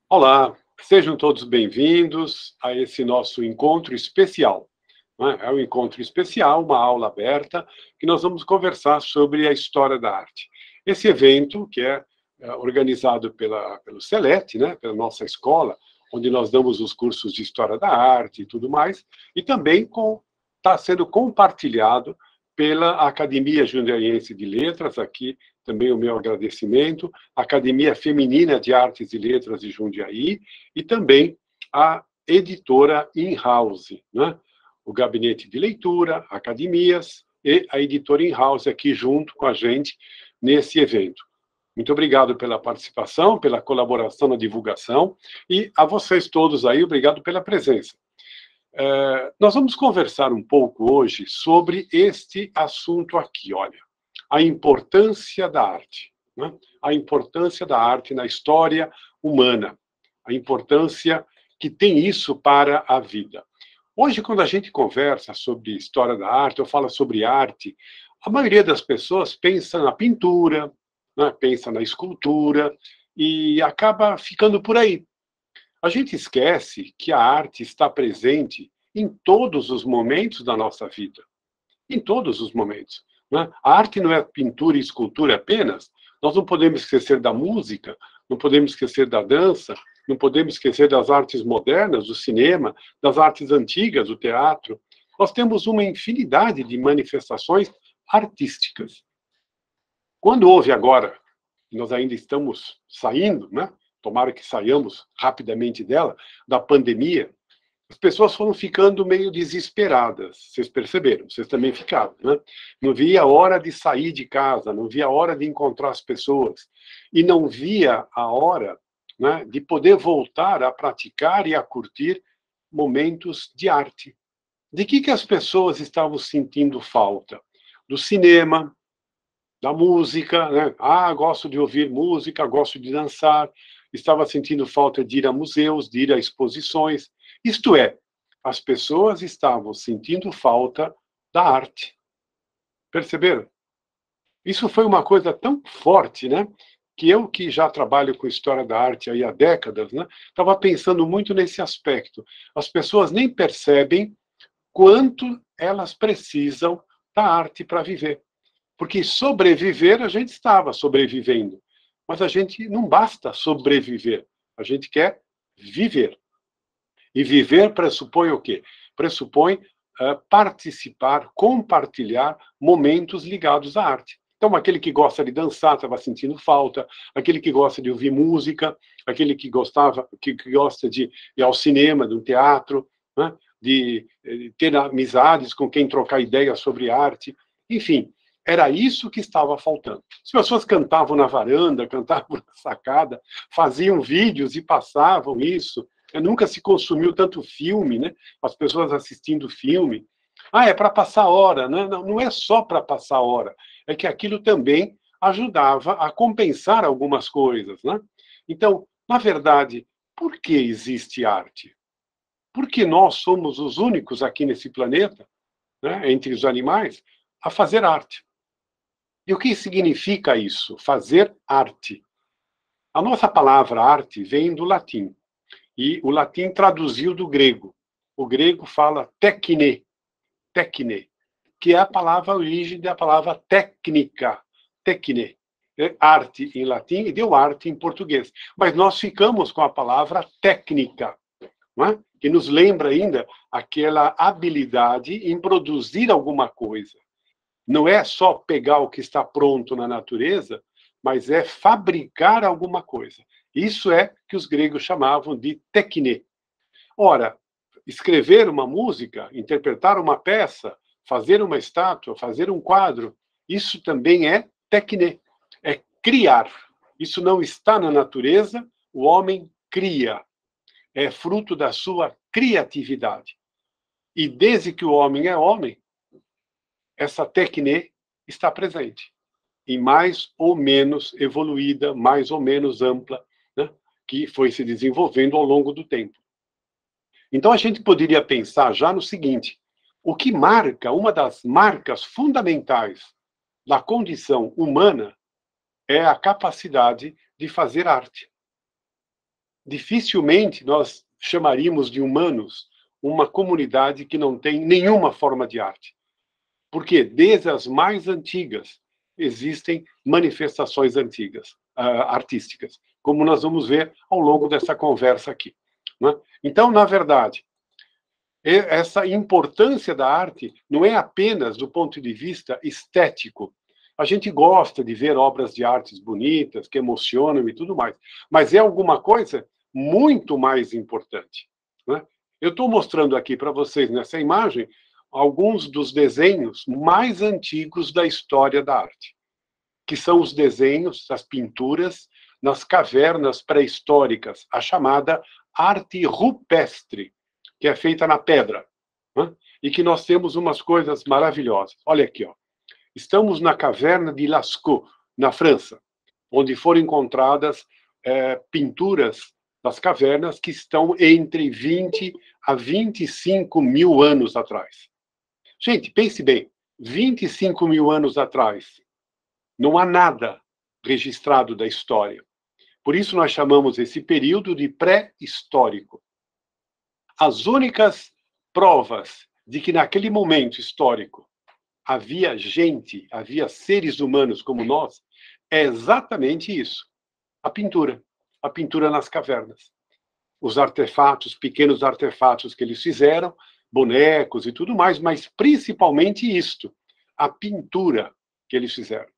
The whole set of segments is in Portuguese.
Olá, sejam todos bem-vindos a esse nosso encontro especial. É um encontro especial, uma aula aberta, que nós vamos conversar sobre a história da arte. Esse evento, que é organizado pelo CELET, né, pela nossa escola, onde nós damos os cursos de História da Arte e tudo mais, e também está sendo compartilhado pela Academia Jundiaiense de Letras, aqui também o meu agradecimento, a Academia Feminina de Artes e Letras de Jundiaí, e também a editora In-House, né? O Gabinete de Leitura, academias e a editora In-House aqui junto com a gente nesse evento. Muito obrigado pela participação, pela colaboração na divulgação, e a vocês todos aí, obrigado pela presença. Nós vamos conversar um pouco hoje sobre este assunto aqui, olha, a importância da arte, né? A importância da arte na história humana, a importância que tem isso para a vida. Hoje, quando a gente conversa sobre história da arte, ou fala sobre arte, a maioria das pessoas pensa na pintura, né? Pensa na escultura, e acaba ficando por aí. A gente esquece que a arte está presente em todos os momentos da nossa vida. Em todos os momentos, né? A arte não é pintura e escultura apenas. Nós não podemos esquecer da música, não podemos esquecer da dança, não podemos esquecer das artes modernas, do cinema, das artes antigas, do teatro. Nós temos uma infinidade de manifestações artísticas. Quando houve agora, nós ainda estamos saindo, né? Tomara que saiamos rapidamente dela, da pandemia, as pessoas foram ficando meio desesperadas. Vocês perceberam? Vocês também ficaram, né? Não via a hora de sair de casa, não via a hora de encontrar as pessoas. E não via a hora, né, de poder voltar a praticar e a curtir momentos de arte. De que as pessoas estavam sentindo falta? Do cinema, da música, né? Ah, gosto de ouvir música, gosto de dançar. Estava sentindo falta de ir a museus, de ir a exposições. Isto é, as pessoas estavam sentindo falta da arte. Perceberam? Isso foi uma coisa tão forte, né? Que eu, que já trabalho com história da arte aí há décadas, né? Estava pensando muito nesse aspecto. As pessoas nem percebem quanto elas precisam da arte para viver. Porque sobreviver, a gente estava sobrevivendo. Mas a gente não basta sobreviver. A gente quer viver. E viver pressupõe o quê? Pressupõe participar, compartilhar momentos ligados à arte. Então, aquele que gosta de dançar estava sentindo falta, aquele que gosta de ouvir música, aquele que gosta de ir ao cinema, de um teatro, né? De ter amizades com quem trocar ideias sobre arte. Enfim, era isso que estava faltando. As pessoas cantavam na varanda, cantavam na sacada, faziam vídeos e passavam isso. Nunca se consumiu tanto filme, né? As pessoas assistindo filme. Ah, é para passar hora, né? Não, não é só para passar hora. É que aquilo também ajudava a compensar algumas coisas, né? Então, na verdade, por que existe arte? Porque nós somos os únicos aqui nesse planeta, né, entre os animais, a fazer arte. E o que significa isso? Fazer arte. A nossa palavra arte vem do latim. E o latim traduziu do grego. O grego fala techne, que é a palavra a origem da palavra técnica, techne. Arte em latim e deu arte em português. Mas nós ficamos com a palavra técnica, não é? Que nos lembra ainda aquela habilidade em produzir alguma coisa. Não é só pegar o que está pronto na natureza, mas é fabricar alguma coisa. Isso é que os gregos chamavam de techne. Ora, escrever uma música, interpretar uma peça, fazer uma estátua, fazer um quadro, isso também é techne, é criar. Isso não está na natureza, o homem cria. É fruto da sua criatividade. E desde que o homem é homem, essa techne está presente. E mais ou menos evoluída, mais ou menos ampla, né, que foi se desenvolvendo ao longo do tempo. Então, a gente poderia pensar já no seguinte: o que marca, uma das marcas fundamentais da condição humana é a capacidade de fazer arte. dificilmente nós chamaríamos de humanos uma comunidade que não tem nenhuma forma de arte. Porque desde as mais antigas existem manifestações antigas, artísticas, como nós vamos ver ao longo dessa conversa aqui. Né? Então, na verdade, essa importância da arte não é apenas do ponto de vista estético. A gente gosta de ver obras de artes bonitas, que emocionam e tudo mais, mas é alguma coisa muito mais importante. Né? Eu estou mostrando aqui para vocês, nessa imagem, alguns dos desenhos mais antigos da história da arte, que são os desenhos, as pinturas, nas cavernas pré-históricas, a chamada arte rupestre, que é feita na pedra, né? E que nós temos umas coisas maravilhosas. Olha aqui, ó. Estamos na caverna de Lascaux, na França, onde foram encontradas pinturas das cavernas que estão entre 20 a 25 mil anos atrás. Gente, pense bem, 25 mil anos atrás, não há nada registrado da história. Por isso nós chamamos esse período de pré-histórico. As únicas provas de que naquele momento histórico havia gente, havia seres humanos como nós, é exatamente isso. A pintura nas cavernas. Os artefatos, pequenos artefatos que eles fizeram, bonecos e tudo mais, mas principalmente isto, a pintura que eles fizeram.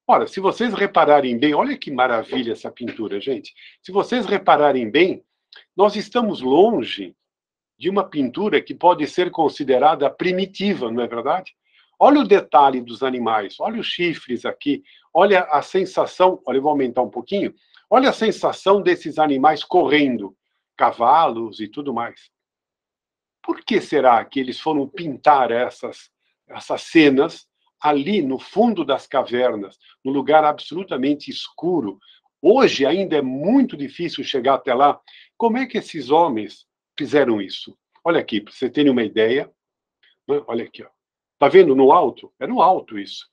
Ora, se vocês repararem bem, olha que maravilha essa pintura, gente. Se vocês repararem bem, nós estamos longe de uma pintura que pode ser considerada primitiva, não é verdade? Olha o detalhe dos animais, olha os chifres aqui, olha a sensação, olha, eu vou aumentar um pouquinho, olha a sensação desses animais correndo, cavalos e tudo mais. Por que será que eles foram pintar essas cenas ali no fundo das cavernas, num lugar absolutamente escuro? Hoje ainda é muito difícil chegar até lá. Como é que esses homens fizeram isso? Olha aqui, para você terem uma ideia. Né? Olha aqui, ó. Tá vendo no alto? É no alto isso.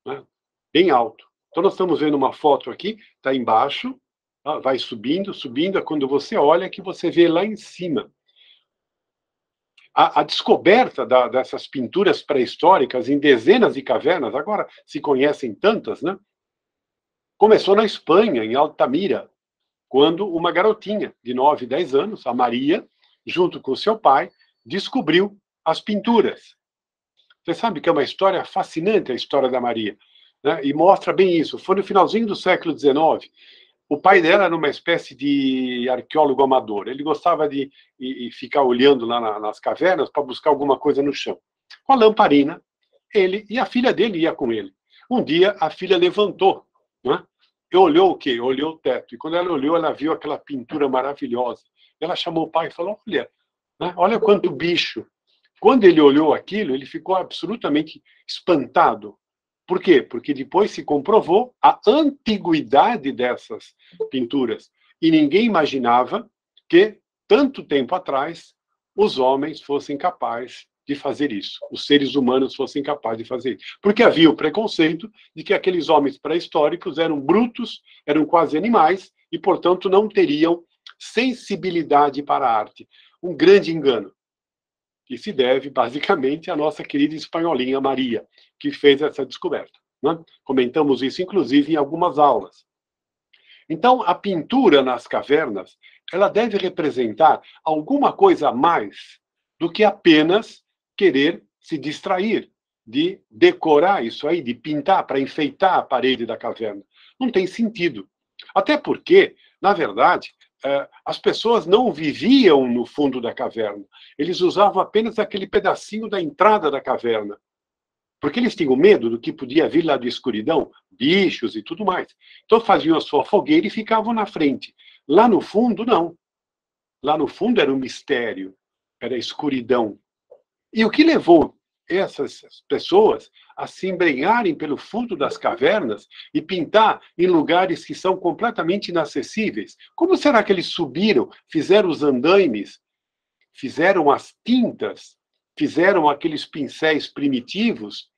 Né? Bem alto. Então nós estamos vendo uma foto aqui, está embaixo, tá? Vai subindo, subindo, é quando você olha que você vê lá em cima. A descoberta dessas pinturas pré-históricas em dezenas de cavernas, agora se conhecem tantas, né? Começou na Espanha, em Altamira, quando uma garotinha de 9, 10 anos, a Maria, junto com seu pai, descobriu as pinturas. Você sabe que é uma história fascinante, a história da Maria, né? E mostra bem isso. Foi no finalzinho do século XIX. O pai dela era uma espécie de arqueólogo amador. Ele gostava de ficar olhando lá nas cavernas para buscar alguma coisa no chão. Com a lamparina, ele e a filha dele ia com ele. Um dia, a filha levantou, né? E olhou o quê? Olhou o teto. E quando ela olhou, ela viu aquela pintura maravilhosa. Ela chamou o pai e falou, olha, né? Olha quanto bicho. Quando ele olhou aquilo, ele ficou absolutamente espantado. Por quê? Porque depois se comprovou a antiguidade dessas pinturas. E ninguém imaginava que, tanto tempo atrás, os homens fossem capazes de fazer isso. Os seres humanos fossem capazes de fazer isso. Porque havia o preconceito de que aqueles homens pré-históricos eram brutos, eram quase animais, e, portanto, não teriam sensibilidade para a arte. Um grande engano. Que se deve, basicamente, à nossa querida espanholinha Maria, que fez essa descoberta. Né? Comentamos isso, inclusive, em algumas aulas. Então, a pintura nas cavernas, ela deve representar alguma coisa a mais do que apenas querer se distrair, de decorar isso aí, de pintar para enfeitar a parede da caverna. Não tem sentido. Até porque, na verdade, as pessoas não viviam no fundo da caverna. Eles usavam apenas aquele pedacinho da entrada da caverna. Porque eles tinham medo do que podia vir lá de escuridão, bichos e tudo mais. Então faziam a sua fogueira e ficavam na frente. Lá no fundo, não. Lá no fundo era um mistério, era a escuridão. E o que levou essas pessoas a se embrenharem pelo fundo das cavernas e pintar em lugares que são completamente inacessíveis? Como será que eles subiram, fizeram os andaimes, fizeram as tintas, fizeram aqueles pincéis primitivos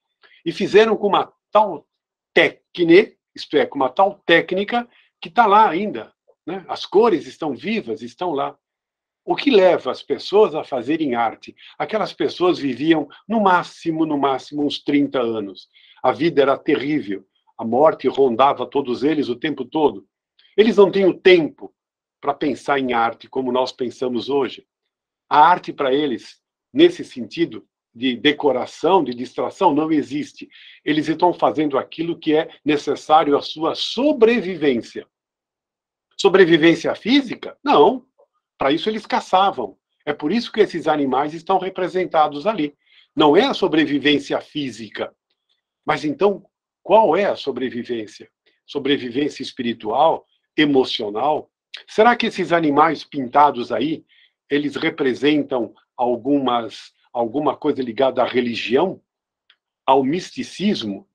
e fizeram com uma tal técnica, isto é, com uma tal técnica que está lá ainda, né? As cores estão vivas, estão lá. O que leva as pessoas a fazerem arte? Aquelas pessoas viviam, no máximo, uns 30 anos. A vida era terrível. A morte rondava todos eles o tempo todo. Eles não têm o tempo para pensar em arte como nós pensamos hoje. A arte para eles, nesse sentido de decoração, de distração, não existe. Eles estão fazendo aquilo que é necessário à sua sobrevivência. Sobrevivência física? Não. Para isso eles caçavam. É por isso que esses animais estão representados ali. Não é a sobrevivência física. Mas então, qual é a sobrevivência? Sobrevivência espiritual, emocional? Será que esses animais pintados aí, eles representam alguma coisa ligada à religião? Ao misticismo?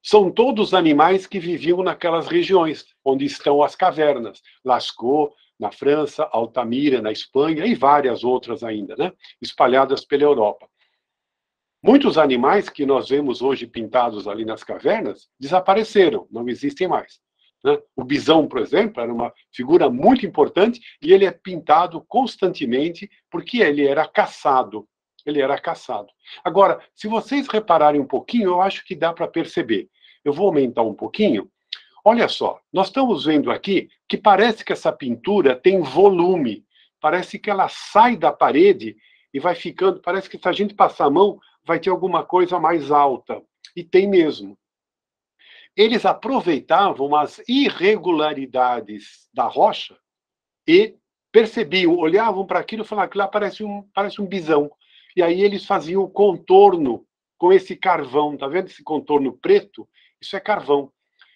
São todos animais que viviam naquelas regiões, onde estão as cavernas. Lascaux, na França, Altamira, na Espanha, e várias outras ainda, né? Espalhadas pela Europa. Muitos animais que nós vemos hoje pintados ali nas cavernas desapareceram, não existem mais. Né? O bisão, por exemplo, era uma figura muito importante e ele é pintado constantemente porque ele era caçado. Ele era caçado. Agora, se vocês repararem um pouquinho, eu acho que dá para perceber. Eu vou aumentar um pouquinho. Olha só, nós estamos vendo aqui que parece que essa pintura tem volume. Parece que ela sai da parede e vai ficando... Parece que se a gente passar a mão, vai ter alguma coisa mais alta. E tem mesmo. Eles aproveitavam as irregularidades da rocha e percebiam, olhavam para aquilo e falavam, aquilo lá parece um bisão. E aí eles faziam o contorno com esse carvão. Tá vendo esse contorno preto? Isso é carvão.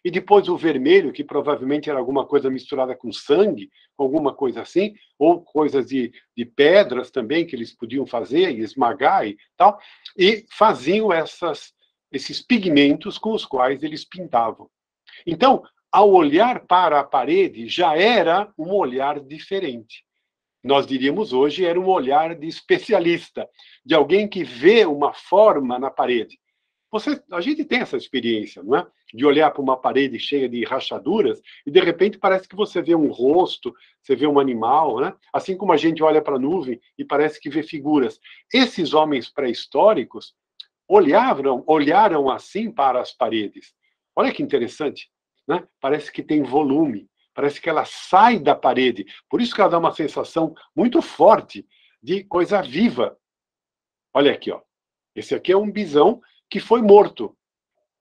E depois o vermelho, que provavelmente era alguma coisa misturada com sangue, alguma coisa assim, ou coisas de pedras também que eles podiam fazer e esmagar e tal, e faziam esses pigmentos com os quais eles pintavam. Então, ao olhar para a parede, já era um olhar diferente. Nós diríamos hoje, era um olhar de especialista, de alguém que vê uma forma na parede. A gente tem essa experiência, não é? De olhar para uma parede cheia de rachaduras e, de repente, parece que você vê um rosto, você vê um animal, né? Assim como a gente olha para a nuvem e parece que vê figuras. Esses homens pré-históricos olharam assim para as paredes. Olha que interessante, né? Parece que tem volume, parece que ela sai da parede. Por isso que ela dá uma sensação muito forte de coisa viva. Olha aqui, ó. Esse aqui é um bisão que foi morto.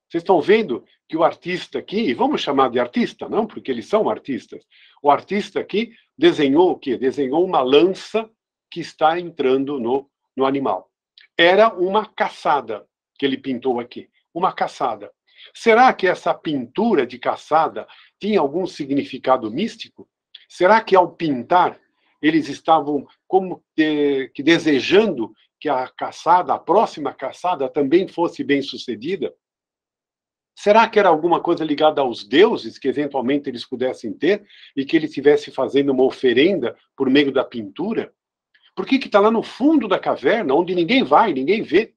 Vocês estão vendo que o artista aqui, vamos chamar de artista, não? Porque eles são artistas. O artista aqui desenhou o quê? Desenhou uma lança que está entrando no animal. Era uma caçada que ele pintou aqui. Uma caçada. Será que essa pintura de caçada tinha algum significado místico? Será que ao pintar eles estavam como que desejando que a caçada, a próxima caçada, também fosse bem sucedida? Será que era alguma coisa ligada aos deuses que eventualmente eles pudessem ter e que ele estivesse fazendo uma oferenda por meio da pintura? Por que está lá no fundo da caverna, onde ninguém vai, ninguém vê?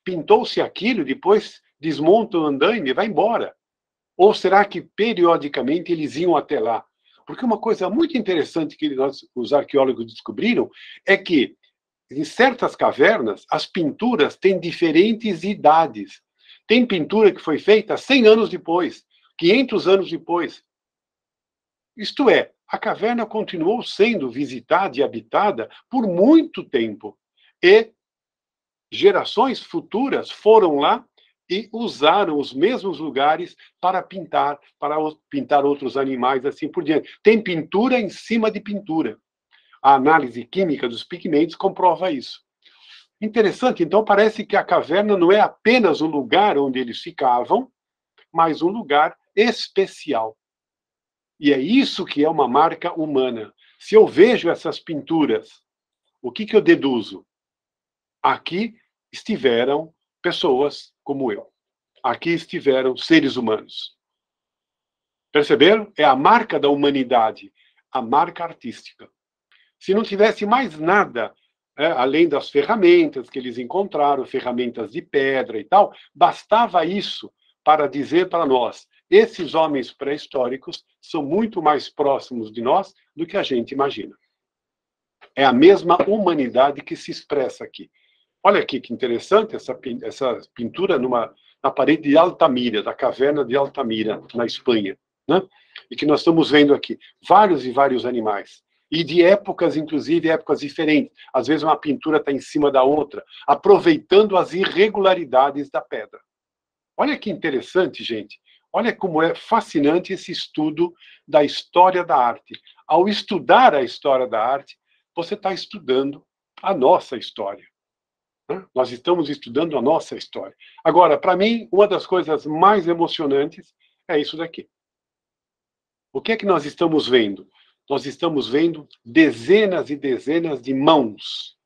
Pintou-se aquilo, depois desmonta o andaime e vai embora. Ou será que periodicamente eles iam até lá? Porque uma coisa muito interessante que os arqueólogos descobriram é que em certas cavernas, as pinturas têm diferentes idades. Tem pintura que foi feita 100 anos depois, 500 anos depois. Isto é, a caverna continuou sendo visitada e habitada por muito tempo. E gerações futuras foram lá e usaram os mesmos lugares para pintar outros animais, assim por diante. Tem pintura em cima de pintura. A análise química dos pigmentos comprova isso. Interessante, então parece que a caverna não é apenas um lugar onde eles ficavam, mas um lugar especial. E é isso que é uma marca humana. Se eu vejo essas pinturas, o que eu deduzo? Aqui estiveram pessoas como eu. Aqui estiveram seres humanos. Perceberam? É a marca da humanidade, a marca artística. Se não tivesse mais nada, além das ferramentas que eles encontraram, ferramentas de pedra e tal, bastava isso para dizer para nós, esses homens pré-históricos são muito mais próximos de nós do que a gente imagina. É a mesma humanidade que se expressa aqui. Olha aqui que interessante essa pintura na parede de Altamira, da caverna de Altamira, na Espanha, né? E que nós estamos vendo aqui vários e vários animais. E de épocas, inclusive, épocas diferentes. Às vezes uma pintura está em cima da outra, aproveitando as irregularidades da pedra. Olha que interessante, gente. Olha como é fascinante esse estudo da história da arte. Ao estudar a história da arte, você está estudando a nossa história. Né? Nós estamos estudando a nossa história. Agora, para mim, uma das coisas mais emocionantes é isso daqui. O que é que nós estamos vendo? Nós estamos vendo dezenas e dezenas de mãos.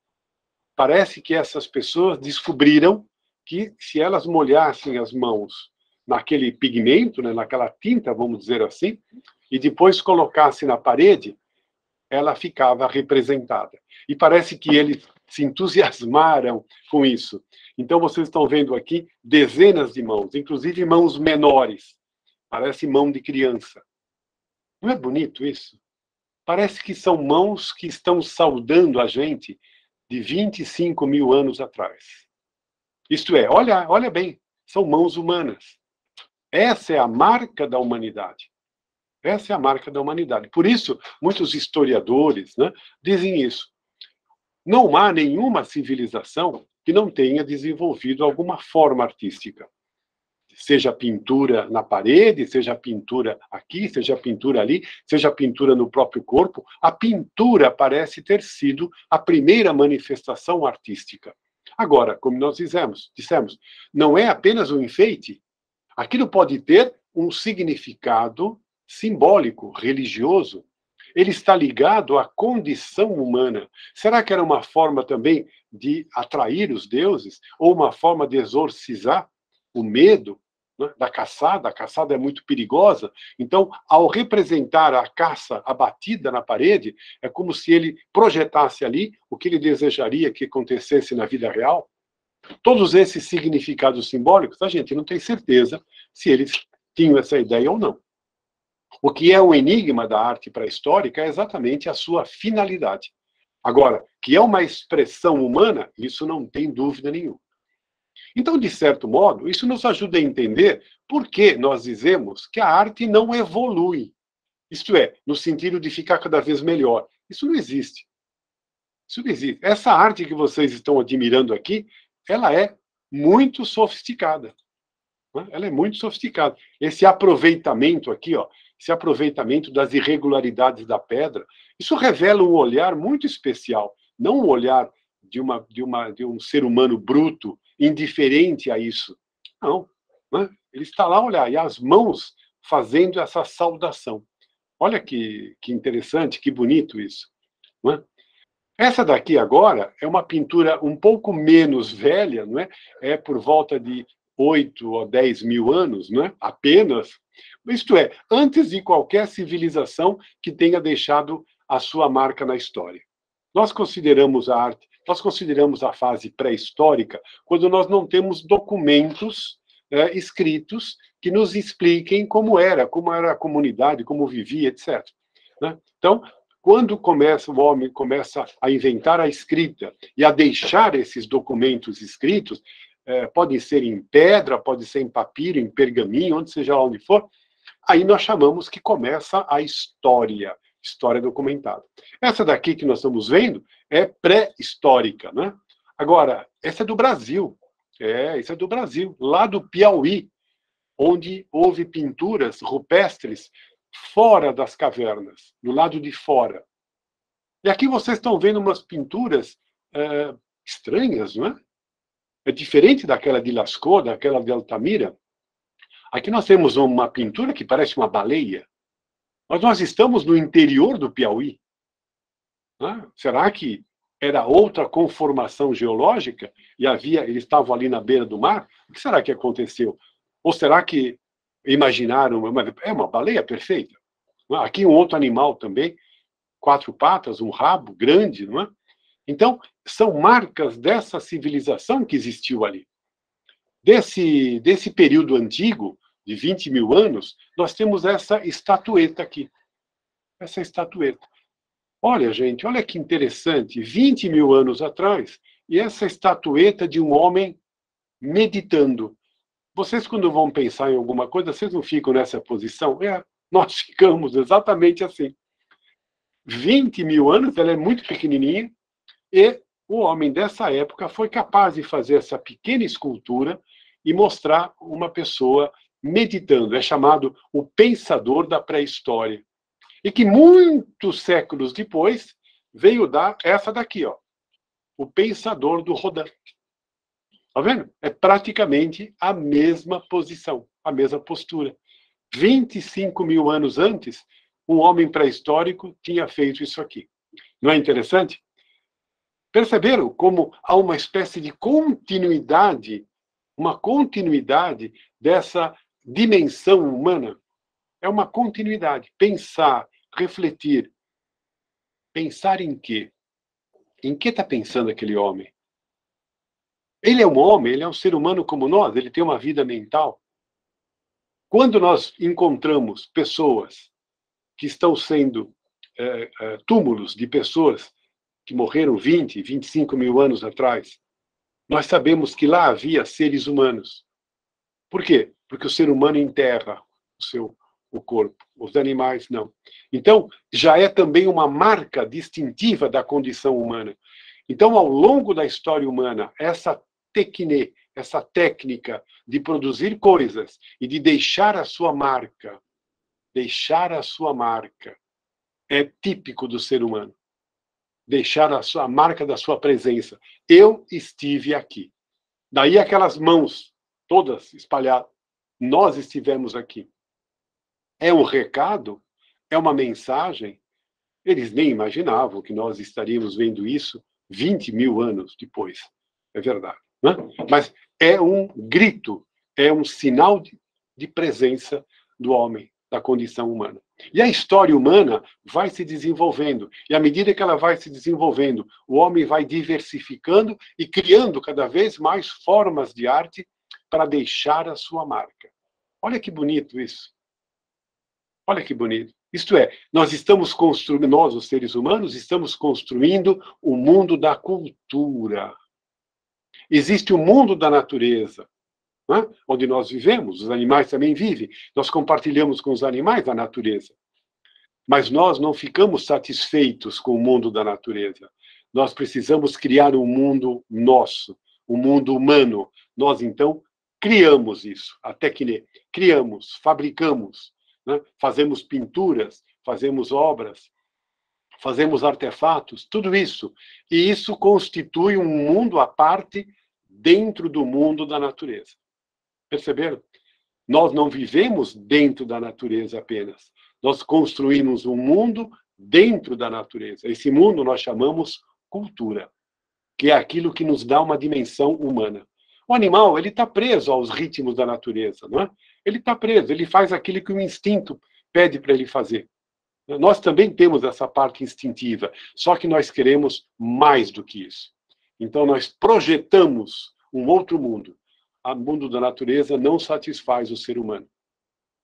Parece que essas pessoas descobriram que se elas molhassem as mãos naquele pigmento, né, naquela tinta, vamos dizer assim, e depois colocassem na parede, ela ficava representada. E parece que eles se entusiasmaram com isso. Então, vocês estão vendo aqui dezenas de mãos, inclusive mãos menores. Parece mão de criança. Não é bonito isso? Parece que são mãos que estão saudando a gente de 25 mil anos atrás. Isto é, olha bem, são mãos humanas. Essa é a marca da humanidade. Essa é a marca da humanidade. Por isso, muitos historiadores, né, dizem isso. Não há nenhuma civilização que não tenha desenvolvido alguma forma artística. Seja pintura na parede, seja pintura aqui, seja pintura ali, seja pintura no próprio corpo, a pintura parece ter sido a primeira manifestação artística. Agora, como nós dissemos, não é apenas um enfeite. Aquilo pode ter um significado simbólico, religioso. Ele está ligado à condição humana. Será que era uma forma também de atrair os deuses? Ou uma forma de exorcizar o medo, né, da caçada? A caçada é muito perigosa. Então, ao representar a caça abatida na parede, é como se ele projetasse ali o que ele desejaria que acontecesse na vida real. Todos esses significados simbólicos, a gente não tem certeza se eles tinham essa ideia ou não. O que é o enigma da arte pré-histórica é exatamente a sua finalidade. Agora, que é uma expressão humana, isso não tem dúvida nenhuma. Então, de certo modo, isso nos ajuda a entender por que nós dizemos que a arte não evolui. Isto é, no sentido de ficar cada vez melhor. Isso não existe. Isso não existe. Essa arte que vocês estão admirando aqui, ela é muito sofisticada. Ela é muito sofisticada. Esse aproveitamento aqui, ó, esse aproveitamento das irregularidades da pedra, isso revela um olhar muito especial, não um olhar de um ser humano bruto, indiferente a isso. Não. Né? Ele está lá, olha, e as mãos fazendo essa saudação. Olha que interessante, que bonito isso. Não é? Essa daqui agora é uma pintura um pouco menos velha, não é? É por volta de 8 ou 10 mil anos, não é? Apenas. Isto é, antes de qualquer civilização que tenha deixado a sua marca na história. Nós consideramos a arte, nós consideramos a fase pré-histórica quando nós não temos documentos escritos que nos expliquem como era a comunidade, como vivia, etc. Né? Então, quando o homem começa a inventar a escrita e a deixar esses documentos escritos, podem ser em pedra, pode ser em papiro, em pergaminho, onde seja lá onde for, aí nós chamamos que começa a história documentada. Essa daqui que nós estamos vendo é pré-histórica, né? Agora, essa é do Brasil. Essa é do Brasil, lá do Piauí, onde houve pinturas rupestres fora das cavernas, do lado de fora. E aqui vocês estão vendo umas pinturas estranhas, não é? É diferente daquela de Lascaux, daquela de Altamira. Aqui nós temos uma pintura que parece uma baleia. Mas nós estamos no interior do Piauí. Né? Será que era outra conformação geológica e eles estavam ali na beira do mar? O que será que aconteceu? Ou será que imaginaram... É uma baleia perfeita. Aqui um outro animal também, 4 patas, um rabo grande, não é? Então, são marcas dessa civilização que existiu ali. Desse período antigo, de 20 mil anos, nós temos essa estatueta aqui. Essa estatueta. Olha, gente, olha que interessante. 20 mil anos atrás, e essa estatueta de um homem meditando. Vocês, quando vão pensar em alguma coisa, vocês não ficam nessa posição? Nós ficamos exatamente assim. 20 mil anos, ela é muito pequenininha, e o homem dessa época foi capaz de fazer essa pequena escultura e mostrar uma pessoa meditando. É chamado o pensador da pré-história. E que muitos séculos depois veio dar essa daqui, ó, o pensador do Rodin. Tá vendo? É praticamente a mesma posição, a mesma postura. 25 mil anos antes, um homem pré-histórico tinha feito isso aqui. Não é interessante? Perceberam como há uma espécie de continuidade, uma continuidade dessa dimensão humana? É uma continuidade. Pensar, refletir. Pensar em quê? Em que está pensando aquele homem? Ele é um homem, ele é um ser humano como nós, ele tem uma vida mental. Quando nós encontramos pessoas que estão sendo túmulos de pessoas que morreram 20, 25 mil anos atrás, nós sabemos que lá havia seres humanos. Por quê? Porque o ser humano enterra o corpo, os animais não. Então, já é também uma marca distintiva da condição humana. Então, ao longo da história humana, essa técnica de produzir coisas e de deixar a sua marca, é típico do ser humano. Deixar a marca da sua presença. Eu estive aqui. Daí aquelas mãos todas espalhadas. Nós estivemos aqui. É um recado? É uma mensagem? Eles nem imaginavam que nós estaríamos vendo isso 20 mil anos depois. É verdade. Né? Mas é um grito, é um sinal de presença do homem, da condição humana. E a história humana vai se desenvolvendo. E à medida que ela vai se desenvolvendo, o homem vai diversificando e criando cada vez mais formas de arte para deixar a sua marca. Olha que bonito isso. Olha que bonito. Isto é, nós, os seres humanos, estamos construindo o mundo da cultura. Existe o mundo da natureza, né? Onde nós vivemos, os animais também vivem. Nós compartilhamos com os animais a natureza. Mas nós não ficamos satisfeitos com o mundo da natureza. Nós precisamos criar um mundo nosso, um mundo humano. Nós, então, criamos isso, até que criamos, fabricamos, né? Fazemos pinturas, fazemos obras, fazemos artefatos, tudo isso. E isso constitui um mundo à parte dentro do mundo da natureza. Perceberam? Nós não vivemos dentro da natureza apenas. Nós construímos um mundo dentro da natureza. Esse mundo nós chamamos cultura, que é aquilo que nos dá uma dimensão humana. O animal, ele está preso aos ritmos da natureza, não é? Ele está preso, ele faz aquilo que o instinto pede para ele fazer. Nós também temos essa parte instintiva, só que nós queremos mais do que isso. Então nós projetamos um outro mundo. O mundo da natureza não satisfaz o ser humano.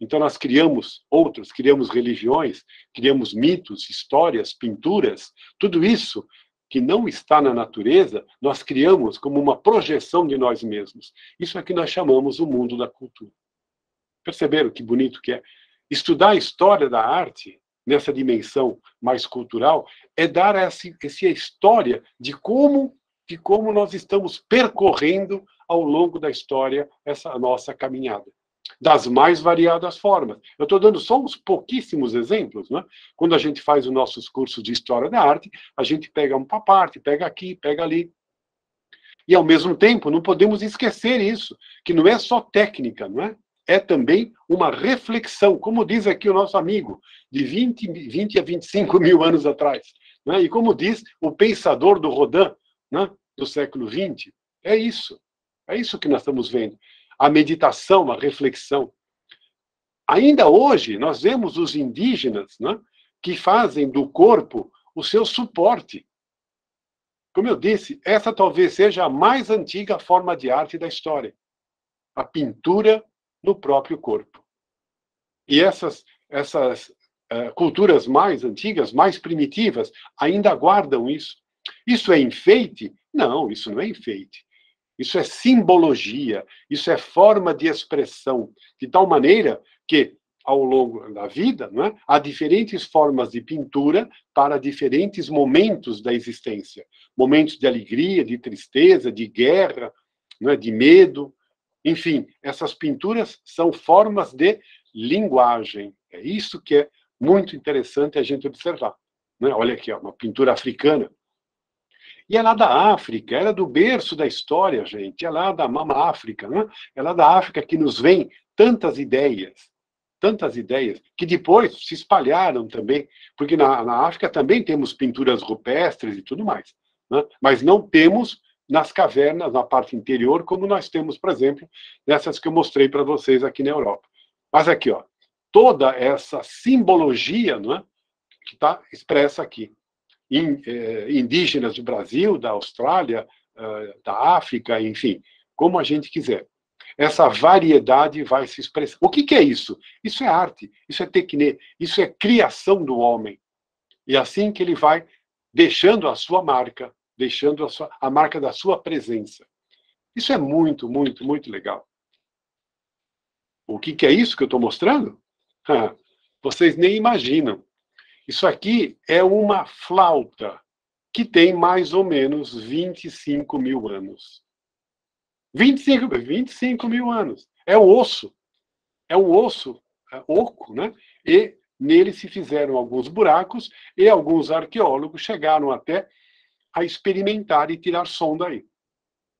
Então nós criamos outros, criamos religiões, criamos mitos, histórias, pinturas, tudo isso que não está na natureza, nós criamos como uma projeção de nós mesmos. Isso é que nós chamamos o mundo da cultura. Perceberam que bonito que é? Estudar a história da arte, nessa dimensão mais cultural, é dar essa história de como nós estamos percorrendo ao longo da história essa nossa caminhada. Das mais variadas formas. Eu estou dando só uns pouquíssimos exemplos, né? Quando a gente faz os nossos cursos de História da Arte, a gente pega uma parte, pega aqui, pega ali. E, ao mesmo tempo, não podemos esquecer isso, que não é só técnica, não é? É também uma reflexão, como diz aqui o nosso amigo, de 20 a 25 mil anos atrás. Né? E como diz o pensador do Rodin, né? Do século XX, é isso que nós estamos vendo. A meditação, a reflexão. Ainda hoje, nós vemos os indígenas, né? Que fazem do corpo o seu suporte. Como eu disse, essa talvez seja a mais antiga forma de arte da história. A pintura no próprio corpo. E essas culturas mais antigas, mais primitivas, ainda guardam isso. Isso é enfeite? Não, isso não é enfeite. Isso é simbologia, isso é forma de expressão, de tal maneira que, ao longo da vida, não é, há diferentes formas de pintura para diferentes momentos da existência. Momentos de alegria, de tristeza, de guerra, não é, de medo. Enfim, essas pinturas são formas de linguagem. É isso que é muito interessante a gente observar. Não é? Olha aqui, ó, uma pintura africana. E é lá da África, era do berço da história, gente. É lá da Mama África, né? É lá da África que nos vem tantas ideias, que depois se espalharam também, porque na África também temos pinturas rupestres e tudo mais, né? Mas não temos nas cavernas, na parte interior, como nós temos, por exemplo, nessas que eu mostrei para vocês aqui na Europa. Mas aqui, ó, toda essa simbologia, né, que está expressa aqui. Indígenas do Brasil, da Austrália, da África, enfim, como a gente quiser. Essa variedade vai se expressar. O que é isso? Isso é arte, isso é tecne, isso é criação do homem. E assim que ele vai deixando a sua marca, deixando a marca da sua presença. Isso é muito, muito, muito legal. O que é isso que eu estou mostrando? Vocês nem imaginam. Isso aqui é uma flauta que tem mais ou menos 25 mil anos. 25 mil anos. É o osso. É um osso oco, né? E nele se fizeram alguns buracos e alguns arqueólogos chegaram até a experimentar e tirar som daí.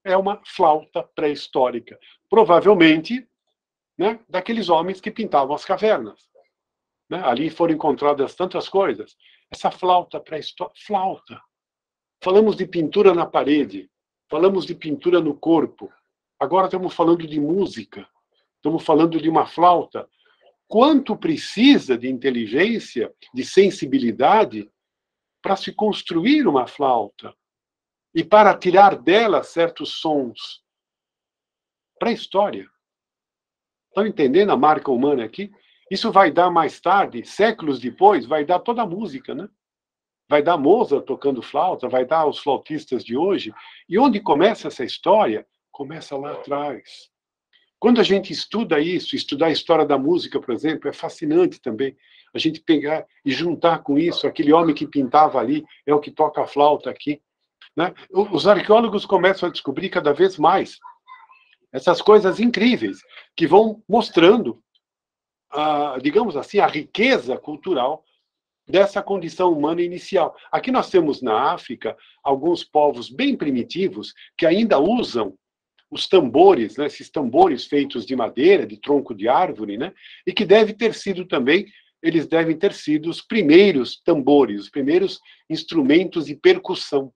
É uma flauta pré-histórica. Provavelmente, né, daqueles homens que pintavam as cavernas. Né? Ali foram encontradas tantas coisas. Essa flauta pré-histórica. Flauta. Falamos de pintura na parede. Falamos de pintura no corpo. Agora estamos falando de música. Estamos falando de uma flauta. Quanto precisa de inteligência, de sensibilidade, para se construir uma flauta? E para tirar dela certos sons. Pré-história. Estão entendendo a marca humana aqui? Isso vai dar mais tarde, séculos depois, vai dar toda a música, né? Vai dar Mozart tocando flauta, vai dar os flautistas de hoje. E onde começa essa história? Começa lá atrás. Quando a gente estuda isso, estudar a história da música, por exemplo, é fascinante também. A gente pegar e juntar com isso, aquele homem que pintava ali é o que toca a flauta aqui. Né? Os arqueólogos começam a descobrir cada vez mais essas coisas incríveis que vão mostrando, digamos assim, a riqueza cultural dessa condição humana inicial. Aqui nós temos na África alguns povos bem primitivos que ainda usam os tambores, né, esses tambores feitos de madeira, de tronco de árvore, né, e que deve ter sido também, eles devem ter sido os primeiros tambores, os primeiros instrumentos de percussão.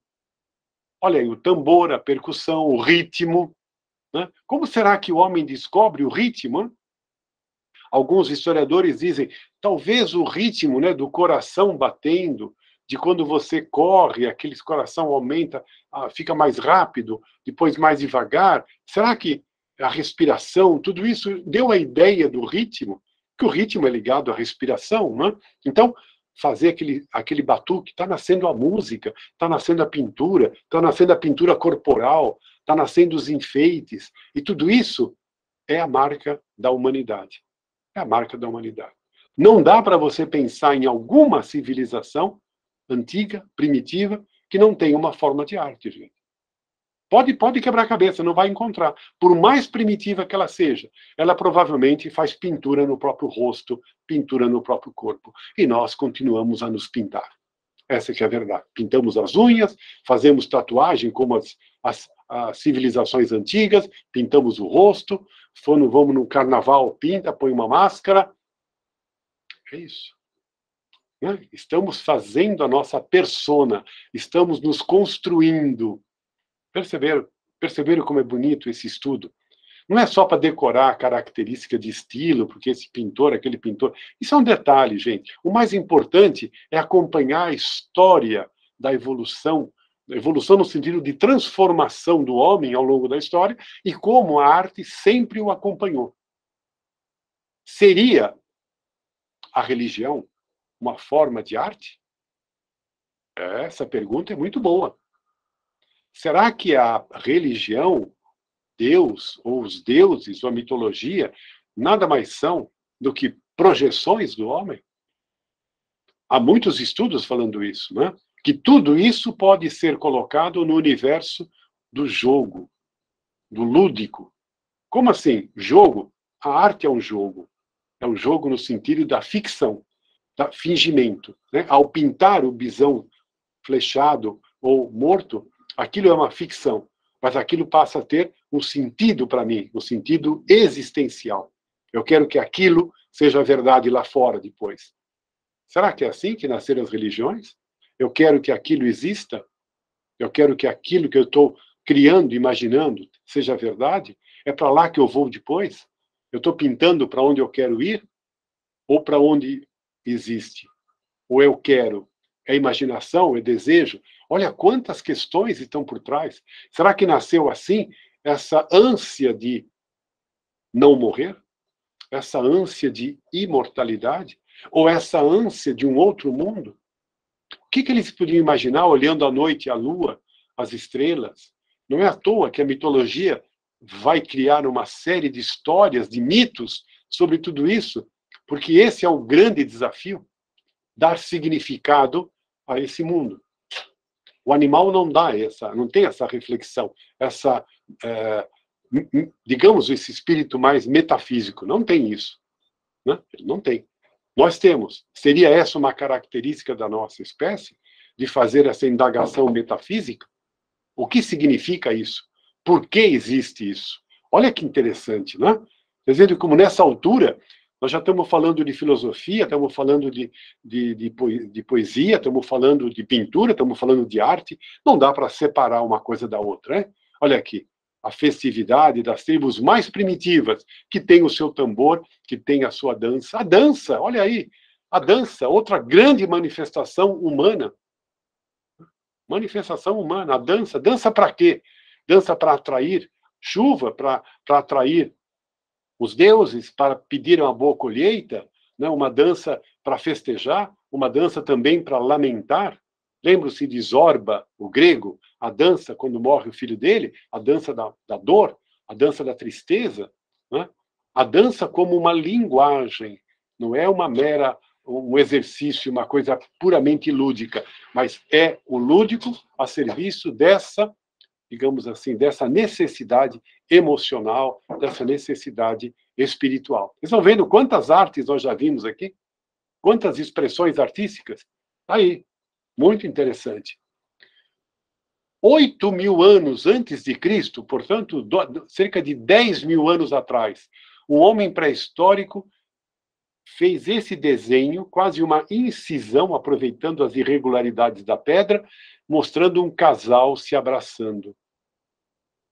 Olha aí, o tambor, a percussão, o ritmo. Né? Como será que o homem descobre o ritmo? Hein? Alguns historiadores dizem, talvez o ritmo, né, do coração batendo, de quando você corre, aquele coração aumenta, fica mais rápido, depois mais devagar. Será que a respiração, tudo isso deu a ideia do ritmo? Que o ritmo é ligado à respiração, né? Então, fazer aquele batuque, está nascendo a música, está nascendo a pintura corporal, está nascendo os enfeites, e tudo isso é a marca da humanidade. É a marca da humanidade. Não dá para você pensar em alguma civilização antiga, primitiva, que não tenha uma forma de arte, gente. Pode quebrar a cabeça, não vai encontrar. Por mais primitiva que ela seja, ela provavelmente faz pintura no próprio rosto, pintura no próprio corpo. E nós continuamos a nos pintar. Essa que é a verdade. Pintamos as unhas, fazemos tatuagem como as civilizações antigas, pintamos o rosto, vamos no carnaval, pinta, põe uma máscara. É isso. Né? Estamos fazendo a nossa persona, estamos nos construindo. Perceberam como é bonito esse estudo? Não é só para decorar a característica de estilo, porque esse pintor, aquele pintor. Isso é um detalhe, gente. O mais importante é acompanhar a história da evolução no sentido de transformação do homem ao longo da história e como a arte sempre o acompanhou. Seria a religião uma forma de arte? Essa pergunta é muito boa. Será que a religião, Deus, ou os deuses, ou a mitologia, nada mais são do que projeções do homem? Há muitos estudos falando isso, né? Que tudo isso pode ser colocado no universo do jogo, do lúdico. Como assim? Jogo? A arte é um jogo. É um jogo no sentido da ficção, da fingimento. Né? Ao pintar o bisão flechado ou morto, aquilo é uma ficção, mas aquilo passa a ter um sentido para mim, um sentido existencial. Eu quero que aquilo seja verdade lá fora depois. Será que é assim que nasceram as religiões? Eu quero que aquilo exista? Eu quero que aquilo que eu estou criando, imaginando, seja verdade? É para lá que eu vou depois? Eu estou pintando para onde eu quero ir? Ou para onde existe? Ou eu quero? É imaginação? É desejo? Olha quantas questões estão por trás. Será que nasceu assim essa ânsia de não morrer? Essa ânsia de imortalidade? Ou essa ânsia de um outro mundo? O que eles podiam imaginar olhando à noite a lua, as estrelas? Não é à toa que a mitologia vai criar uma série de histórias, de mitos sobre tudo isso, porque esse é o grande desafio, dar significado a esse mundo. O animal não tem essa reflexão, digamos, esse espírito mais metafísico. Não tem isso. Né? Não tem. Nós temos. Seria essa uma característica da nossa espécie? De fazer essa indagação metafísica? O que significa isso? Por que existe isso? Olha que interessante, né? Quer dizer, como nessa altura, nós já estamos falando de filosofia, estamos falando de poesia, estamos falando de pintura, estamos falando de arte. Não dá para separar uma coisa da outra, né? Olha aqui, a festividade das tribos mais primitivas, que tem o seu tambor, que tem a sua dança. A dança, olha aí, a dança, outra grande manifestação humana. Manifestação humana, a dança. Dança para quê? Dança para atrair chuva, para atrair os deuses, para pedir uma boa colheita, né? Uma dança para festejar, uma dança também para lamentar. Lembra-se de Zorba, o grego, a dança quando morre o filho dele, a dança da dor, a dança da tristeza, né? A dança como uma linguagem, não é uma mera um exercício, uma coisa puramente lúdica, mas é o lúdico a serviço dessa, digamos assim, dessa necessidade emocional, dessa necessidade espiritual. Vocês estão vendo quantas artes nós já vimos aqui? Quantas expressões artísticas? Aí, muito interessante. 8.000 anos antes de Cristo, portanto, cerca de 10.000 anos atrás, um homem pré-histórico fez esse desenho, quase uma incisão, aproveitando as irregularidades da pedra, mostrando um casal se abraçando.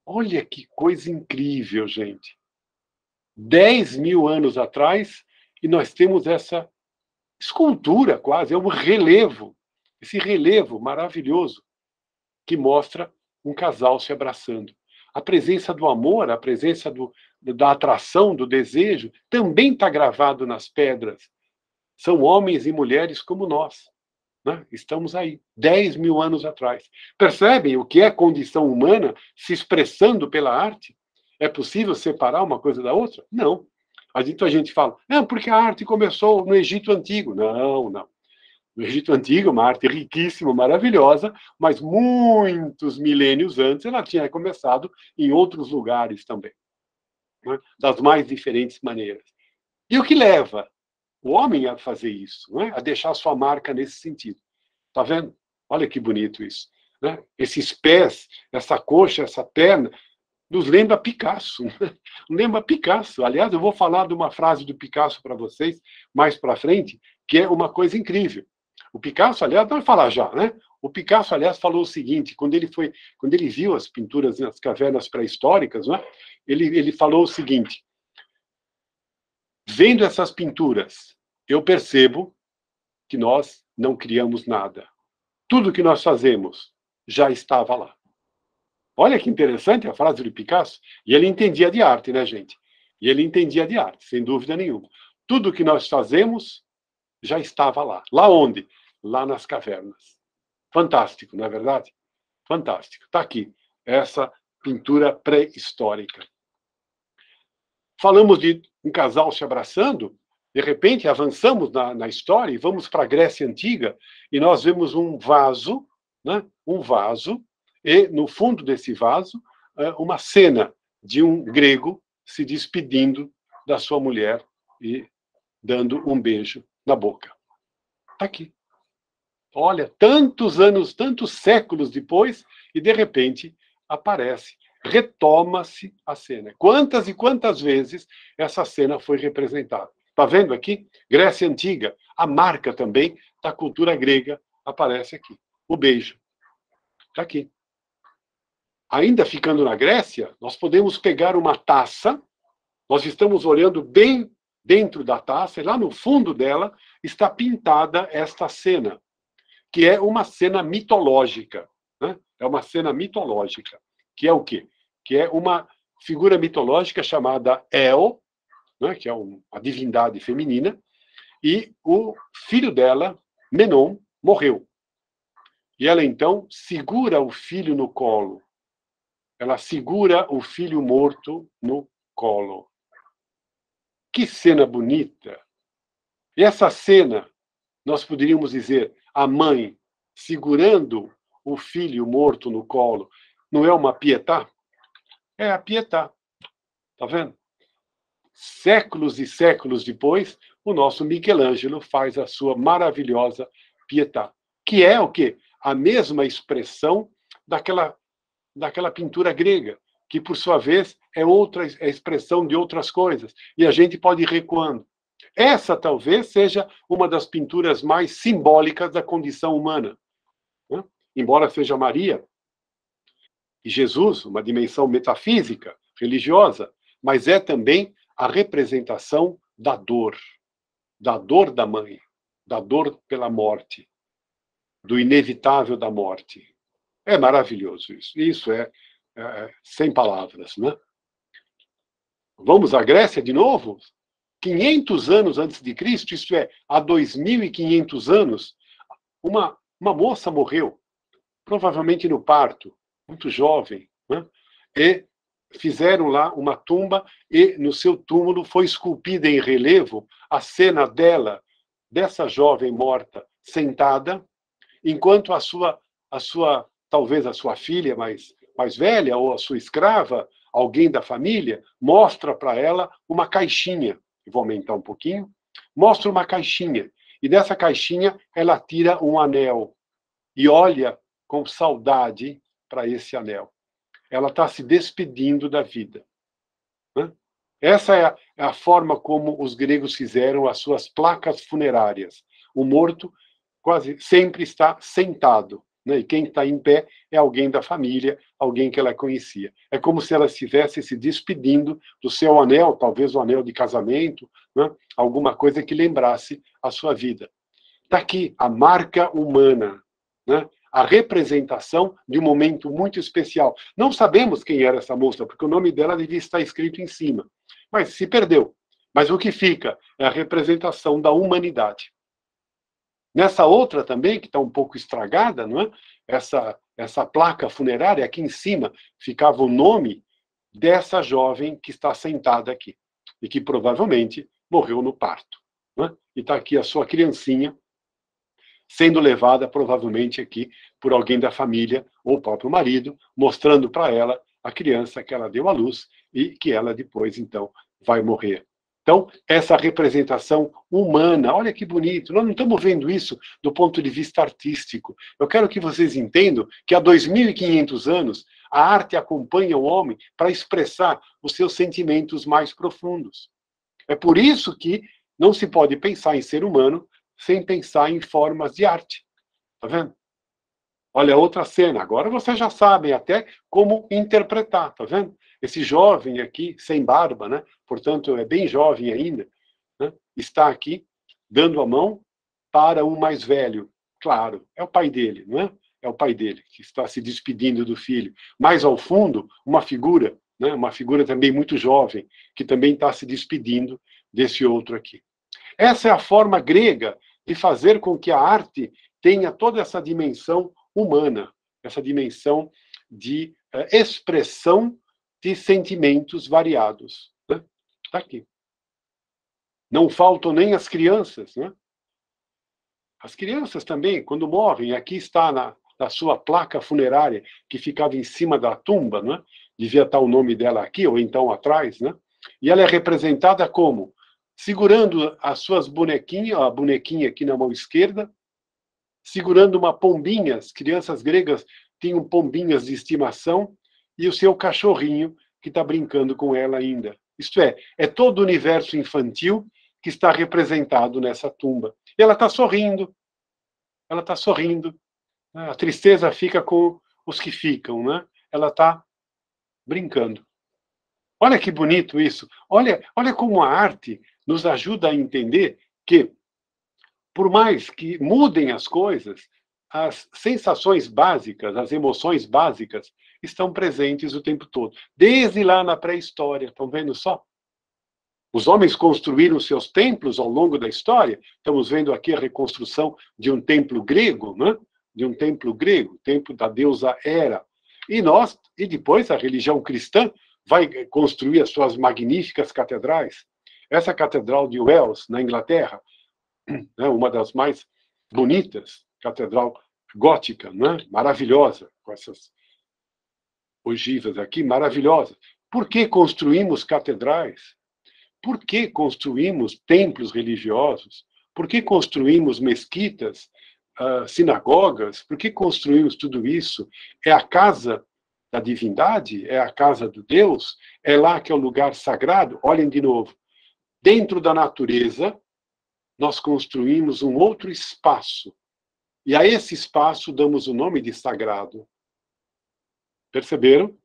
Olha que coisa incrível, gente. 10.000 anos atrás, e nós temos essa escultura quase, é um relevo, esse relevo maravilhoso, que mostra um casal se abraçando. A presença do amor, a presença da atração, do desejo, também está gravado nas pedras. São homens e mulheres como nós. Né? Estamos aí, 10.000 anos atrás. Percebem o que é condição humana se expressando pela arte? É possível separar uma coisa da outra? Não. A gente fala, não, porque a arte começou no Egito Antigo. Não, não. No Egito Antigo, uma arte riquíssima, maravilhosa, mas muitos milênios antes ela tinha começado em outros lugares também, né? Das mais diferentes maneiras. E o que leva o homem a fazer isso, né? A deixar sua marca nesse sentido? Tá vendo? Olha que bonito isso, né? Esses pés, essa coxa, essa perna, nos lembra Picasso. Lembra Picasso. Aliás, eu vou falar de uma frase do Picasso para vocês mais para frente, que é uma coisa incrível. O Picasso, aliás, vai falar já, né? O Picasso, aliás, falou o seguinte, quando ele viu as pinturas nas cavernas pré-históricas, né? Ele falou o seguinte: vendo essas pinturas, eu percebo que nós não criamos nada. Tudo que nós fazemos já estava lá. Olha que interessante a frase do Picasso. E ele entendia de arte, né, gente? E ele entendia de arte, sem dúvida nenhuma. Tudo que nós fazemos já estava lá. Lá onde? Lá nas cavernas. Fantástico, não é verdade? Fantástico. Está aqui, essa pintura pré-histórica. Falamos de um casal se abraçando, de repente avançamos na história e vamos para a Grécia Antiga e nós vemos um vaso, né? Um vaso, e no fundo desse vaso, uma cena de um grego se despedindo da sua mulher e dando um beijo na boca. Está aqui. Olha, tantos anos, tantos séculos depois, e de repente aparece, retoma-se a cena. Quantas e quantas vezes essa cena foi representada? Está vendo aqui? Grécia Antiga, a marca também da cultura grega aparece aqui. O beijo. Está aqui. Ainda ficando na Grécia, nós podemos pegar uma taça, nós estamos olhando bem dentro da taça, e lá no fundo dela está pintada esta cena, que é uma cena mitológica. Né? É uma cena mitológica, que é o quê? Que é uma figura mitológica chamada El, né? Que é a divindade feminina, e o filho dela, Menon, morreu. E ela, então, segura o filho no colo. Ela segura o filho morto no colo. Que cena bonita! E essa cena, nós poderíamos dizer, a mãe segurando o filho morto no colo, não é uma Pietà? É a Pietà. Está vendo? Séculos e séculos depois, o nosso Michelangelo faz a sua maravilhosa Pietà, que é o quê? A mesma expressão daquela pintura grega, que, por sua vez, é expressão de outras coisas. E a gente pode ir recuando. Essa, talvez, seja uma das pinturas mais simbólicas da condição humana. Né? Embora seja Maria e Jesus, uma dimensão metafísica, religiosa, mas é também a representação da dor da mãe, da dor pela morte, do inevitável da morte. É maravilhoso isso. Isso é sem palavras, né? Vamos à Grécia de novo? 500 anos antes de Cristo, isto é, há 2.500 anos, uma moça morreu, provavelmente no parto, muito jovem, né? E fizeram lá uma tumba e no seu túmulo foi esculpida em relevo a cena dela, dessa jovem morta, sentada, enquanto talvez a sua filha mais velha ou a sua escrava, alguém da família, mostra para ela uma caixinha. Vou aumentar um pouquinho. Mostra uma caixinha. E dessa caixinha ela tira um anel e olha com saudade para esse anel. Ela está se despedindo da vida. Né? Essa é a forma como os gregos fizeram as suas placas funerárias. O morto quase sempre está sentado, né? E quem está em pé é alguém da família, alguém que ela conhecia. É como se ela estivesse se despedindo do seu anel, talvez o anel de casamento, né? Alguma coisa que lembrasse a sua vida. Está aqui a marca humana, né? A representação de um momento muito especial. Não sabemos quem era essa moça, porque o nome dela devia estar escrito em cima. Mas se perdeu. Mas o que fica é a representação da humanidade. Nessa outra também, que está um pouco estragada, não é? Essa placa funerária, aqui em cima, ficava o nome dessa jovem que está sentada aqui. E que provavelmente morreu no parto. Não é? E está aqui a sua criancinha, sendo levada provavelmente aqui por alguém da família ou o próprio marido, mostrando para ela a criança que ela deu à luz e que ela depois, então, vai morrer. Então, essa representação humana, olha que bonito, nós não estamos vendo isso do ponto de vista artístico. Eu quero que vocês entendam que há 2.500 anos a arte acompanha o homem para expressar os seus sentimentos mais profundos. É por isso que não se pode pensar em ser humano sem pensar em formas de arte. Tá vendo? Olha outra cena. Agora vocês já sabem até como interpretar, tá vendo? Esse jovem aqui, sem barba, né? Portanto, é bem jovem ainda, né? Está aqui dando a mão para o mais velho. Claro, é o pai dele, não é? É o pai dele que está se despedindo do filho. Mais ao fundo, uma figura, né? Uma figura também muito jovem, que também está se despedindo desse outro aqui. Essa é a forma grega de fazer com que a arte tenha toda essa dimensão humana, essa dimensão de expressão de sentimentos variados. Né? Está aqui. Não faltam nem as crianças, né? As crianças também, quando morrem, aqui está na sua placa funerária, que ficava em cima da tumba, né? Devia estar o nome dela aqui, ou então atrás, né? E ela é representada como? Segurando as suas bonequinhas, a bonequinha aqui na mão esquerda, segurando uma pombinha, as crianças gregas tinham pombinhas de estimação, e o seu cachorrinho, que está brincando com ela ainda. Isto é todo o universo infantil que está representado nessa tumba. E ela está sorrindo. Ela está sorrindo. A tristeza fica com os que ficam, né? Ela está brincando. Olha que bonito isso. Olha como a arte nos ajuda a entender que, por mais que mudem as coisas, as sensações básicas, as emoções básicas, estão presentes o tempo todo. Desde lá na pré-história. Estão vendo só? Os homens construíram seus templos ao longo da história. Estamos vendo aqui a reconstrução de um templo grego, né? De um templo grego, templo da deusa Hera. E depois a religião cristã vai construir as suas magníficas catedrais. Essa catedral de Wells, na Inglaterra, né? Uma das mais bonitas, catedral gótica, né? Maravilhosa, com essas ogivas aqui, maravilhosas. Por que construímos catedrais? Por que construímos templos religiosos? Por que construímos mesquitas, sinagogas? Por que construímos tudo isso? É a casa da divindade? É a casa do Deus? É lá que é o lugar sagrado? Olhem de novo. Dentro da natureza, nós construímos um outro espaço. E a esse espaço damos o nome de sagrado. Perceberam?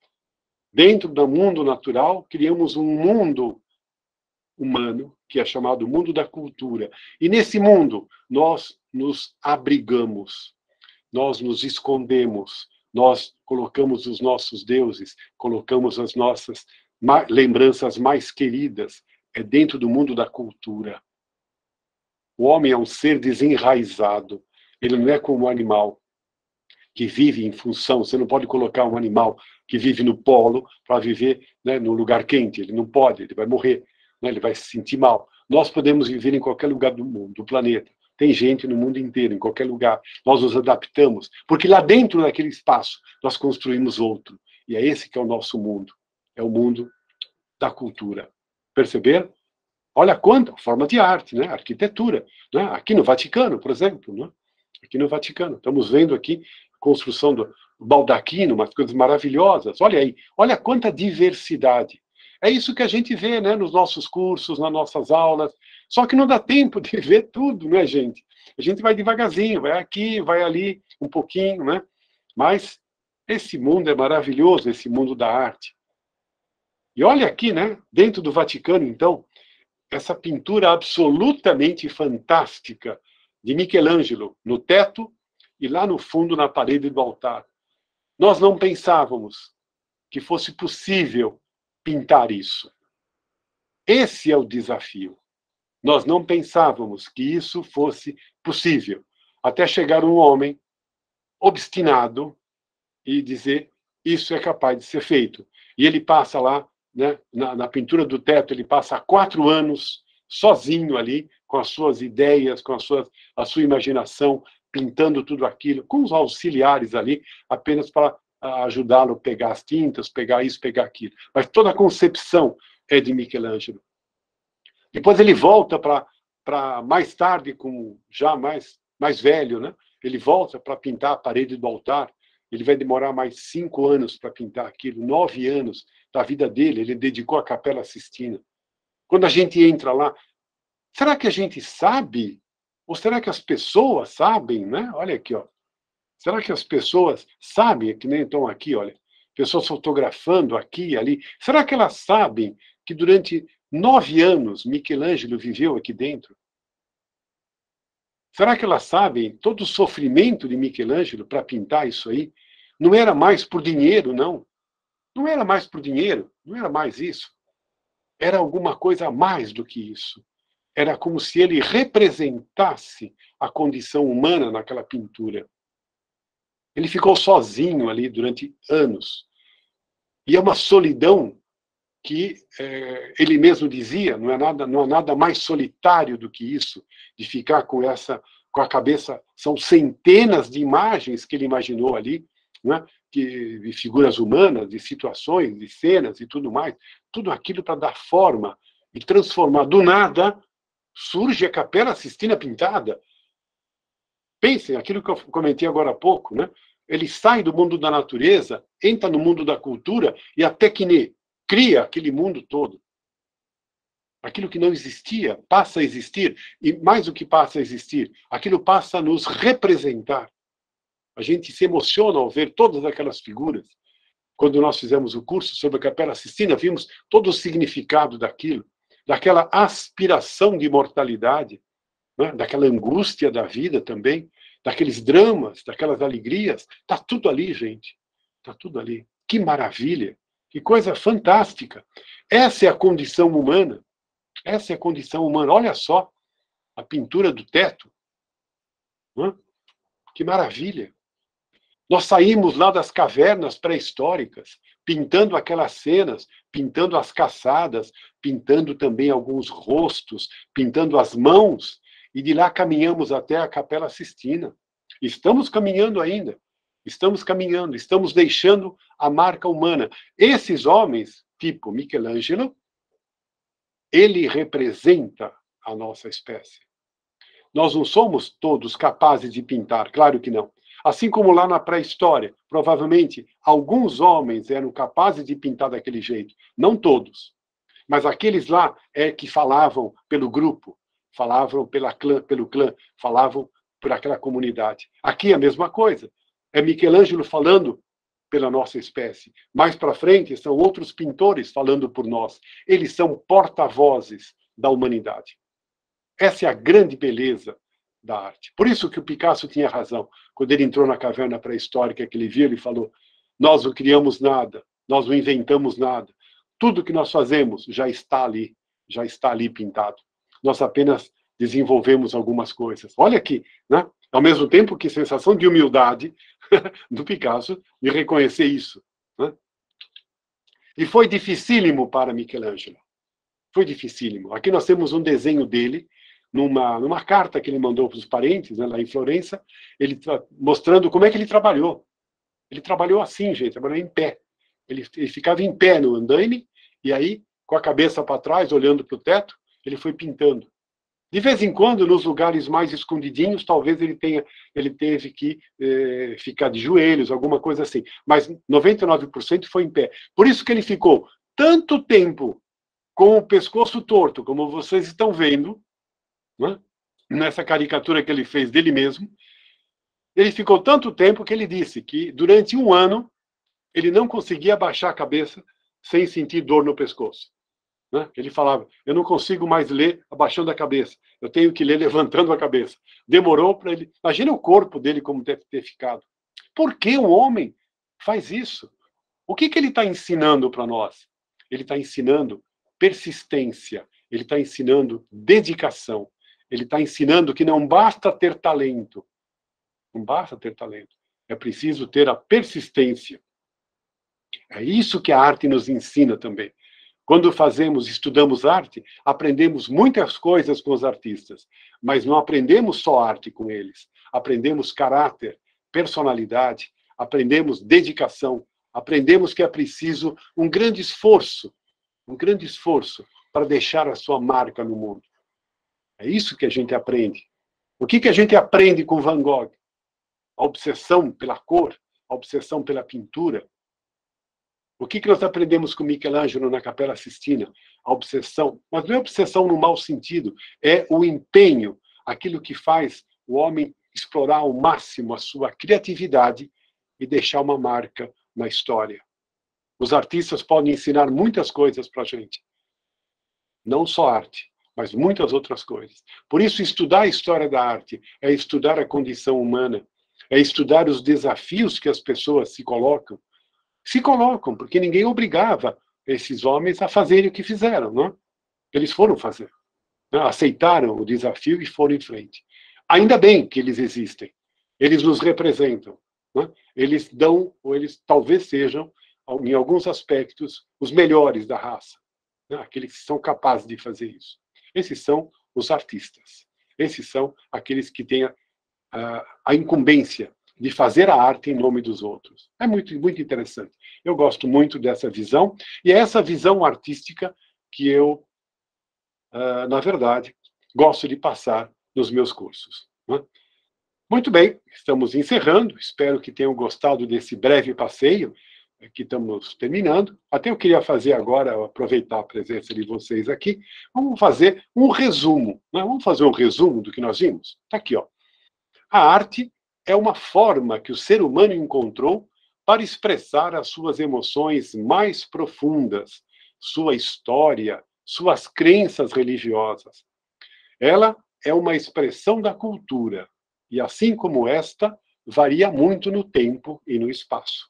Dentro do mundo natural, criamos um mundo humano, que é chamado mundo da cultura. E nesse mundo, nós nos abrigamos, nós nos escondemos, nós colocamos os nossos deuses, colocamos as nossas lembranças mais queridas. É dentro do mundo da cultura. O homem é um ser desenraizado. Ele não é como um animal que vive em função. Você não pode colocar um animal que vive no polo para viver, né, no lugar quente. Ele não pode, ele vai morrer. Ele vai se sentir mal. Nós podemos viver em qualquer lugar do mundo, do planeta. Tem gente no mundo inteiro, em qualquer lugar. Nós nos adaptamos, porque lá dentro daquele espaço nós construímos outro. E é esse que é o nosso mundo. É o mundo da cultura. Perceberam? Olha quanta forma de arte, né? Arquitetura. Né? Aqui no Vaticano, por exemplo. Né? Aqui no Vaticano. Estamos vendo aqui a construção do baldaquino, umas coisas maravilhosas. Olha aí. Olha quanta diversidade. É isso que a gente vê, né, nos nossos cursos, nas nossas aulas. Só que não dá tempo de ver tudo, né, gente? A gente vai devagarzinho, vai aqui, vai ali, um pouquinho, né? Mas esse mundo é maravilhoso, esse mundo da arte. E olha aqui, né, dentro do Vaticano, então, essa pintura absolutamente fantástica de Michelangelo no teto e lá no fundo, na parede do altar. Nós não pensávamos que fosse possível pintar isso. Esse é o desafio. Nós não pensávamos que isso fosse possível, até chegar um homem obstinado e dizer isso é capaz de ser feito. E ele passa lá, né, na pintura do teto, ele passa 4 anos sozinho ali, com as suas ideias, com a sua imaginação, pintando tudo aquilo, com os auxiliares ali, apenas para ajudá-lo a pegar as tintas, pegar isso, pegar aquilo. Mas toda a concepção é de Michelangelo. Depois ele volta para mais tarde, já mais velho, né? Ele volta para pintar a parede do altar. Ele vai demorar mais 5 anos para pintar aquilo, 9 anos da vida dele, ele dedicou à Capela Sistina. Quando a gente entra lá, será que a gente sabe? Ou será que as pessoas sabem, né? Olha aqui, ó. Será que as pessoas sabem, que nem estão aqui, olha, pessoas fotografando aqui e ali, será que elas sabem que durante 9 anos Michelangelo viveu aqui dentro? Será que elas sabem todo o sofrimento de Michelangelo para pintar isso aí? Não era mais por dinheiro, não. Não era mais por dinheiro, não era mais isso. Era alguma coisa a mais do que isso. era como se ele representasse a condição humana naquela pintura. Ele ficou sozinho ali durante anos. E é uma solidão que ele mesmo dizia, não há nada mais solitário do que isso, de ficar com a cabeça, são centenas de imagens que ele imaginou ali, né, de figuras humanas, de situações, de cenas e tudo mais, tudo aquilo para dar forma e transformar. Do nada, surge a Capela Sistina pintada. Pensem, aquilo que eu comentei agora há pouco, né? Ele sai do mundo da natureza, entra no mundo da cultura e até que cria aquele mundo todo. Aquilo que não existia passa a existir, e mais do que passa a existir, aquilo passa a nos representar. A gente se emociona ao ver todas aquelas figuras. Quando nós fizemos o curso sobre a Capela Sistina, vimos todo o significado daquilo, daquela aspiração de imortalidade, né? Daquela angústia da vida também, daqueles dramas, daquelas alegrias. Está tudo ali, gente. Está tudo ali. Que maravilha! Que coisa fantástica! Essa é a condição humana. Essa é a condição humana. Olha só a pintura do teto. Né? Que maravilha! Nós saímos lá das cavernas pré-históricas, pintando aquelas cenas, pintando as caçadas, pintando também alguns rostos, pintando as mãos, e de lá caminhamos até a Capela Sistina. Estamos caminhando ainda, estamos caminhando, estamos deixando a marca humana. Esses homens, tipo Michelangelo, ele representa a nossa espécie. Nós não somos todos capazes de pintar, claro que não. Assim como lá na pré-história, provavelmente alguns homens eram capazes de pintar daquele jeito, não todos. Mas aqueles lá que falavam pelo grupo, falavam pelo clã, falavam por aquela comunidade. Aqui é a mesma coisa. É Michelangelo falando pela nossa espécie. Mais para frente são outros pintores falando por nós. Eles são porta-vozes da humanidade. Essa é a grande beleza da arte. Por isso que o Picasso tinha razão. Quando ele entrou na caverna pré-histórica que ele viu, ele falou: nós não criamos nada, nós não inventamos nada. Tudo que nós fazemos já está ali pintado. Nós apenas desenvolvemos algumas coisas. Olha aqui, né? Ao mesmo tempo que sensação de humildade do Picasso de reconhecer isso. Né? E foi dificílimo para Michelangelo. Foi dificílimo. Aqui nós temos um desenho dele, numa carta que ele mandou para os parentes, né, lá em Florença, ele mostrando como é que ele trabalhou. Ele trabalhou assim, gente, trabalhou em pé. Ele ficava em pé no andaime, e aí, com a cabeça para trás, olhando para o teto, ele foi pintando. De vez em quando, nos lugares mais escondidinhos, talvez ele teve que ficar de joelhos, alguma coisa assim. Mas 99% foi em pé. Por isso que ele ficou tanto tempo com o pescoço torto, como vocês estão vendo, né? Nessa caricatura que ele fez dele mesmo. Ele ficou tanto tempo que ele disse que, durante um ano, ele não conseguia abaixar a cabeça sem sentir dor no pescoço. Né? Ele falava: eu não consigo mais ler abaixando a cabeça, eu tenho que ler levantando a cabeça. Demorou para ele. Imagina o corpo dele como deve ter ficado. Por que o homem faz isso? O que ele está ensinando para nós? Ele está ensinando persistência, ele está ensinando dedicação, ele está ensinando que não basta ter talento, não basta ter talento, é preciso ter a persistência. É isso que a arte nos ensina também. Quando estudamos arte, aprendemos muitas coisas com os artistas, mas não aprendemos só arte com eles. Aprendemos caráter, personalidade, aprendemos dedicação, aprendemos que é preciso um grande esforço para deixar a sua marca no mundo. É isso que a gente aprende. O que a gente aprende com Van Gogh? A obsessão pela cor, a obsessão pela pintura. O que nós aprendemos com Michelangelo na Capela Sistina? A obsessão, mas não é obsessão no mau sentido, é o empenho, aquilo que faz o homem explorar ao máximo a sua criatividade e deixar uma marca na história. Os artistas podem ensinar muitas coisas para a gente. Não só arte, mas muitas outras coisas. Por isso, estudar a história da arte é estudar a condição humana, é estudar os desafios que as pessoas se colocam, porque ninguém obrigava esses homens a fazerem o que fizeram, não? Eles foram fazer. né, aceitaram o desafio e foram em frente. Ainda bem que eles existem. Eles nos representam. Né? Eles dão, ou eles talvez sejam, em alguns aspectos, os melhores da raça. Né? Aqueles que são capazes de fazer isso. Esses são os artistas. Esses são aqueles que têm a incumbência de fazer a arte em nome dos outros. É muito, muito interessante. Eu gosto muito dessa visão, e é essa visão artística que eu, na verdade, gosto de passar nos meus cursos. Né? Muito bem, estamos encerrando. Espero que tenham gostado desse breve passeio que estamos terminando. Até eu queria fazer agora, aproveitar a presença de vocês aqui, vamos fazer um resumo. Né? Vamos fazer um resumo do que nós vimos? Está aqui, ó. A arte é uma forma que o ser humano encontrou para expressar as suas emoções mais profundas, sua história, suas crenças religiosas. Ela é uma expressão da cultura, e assim como esta, varia muito no tempo e no espaço.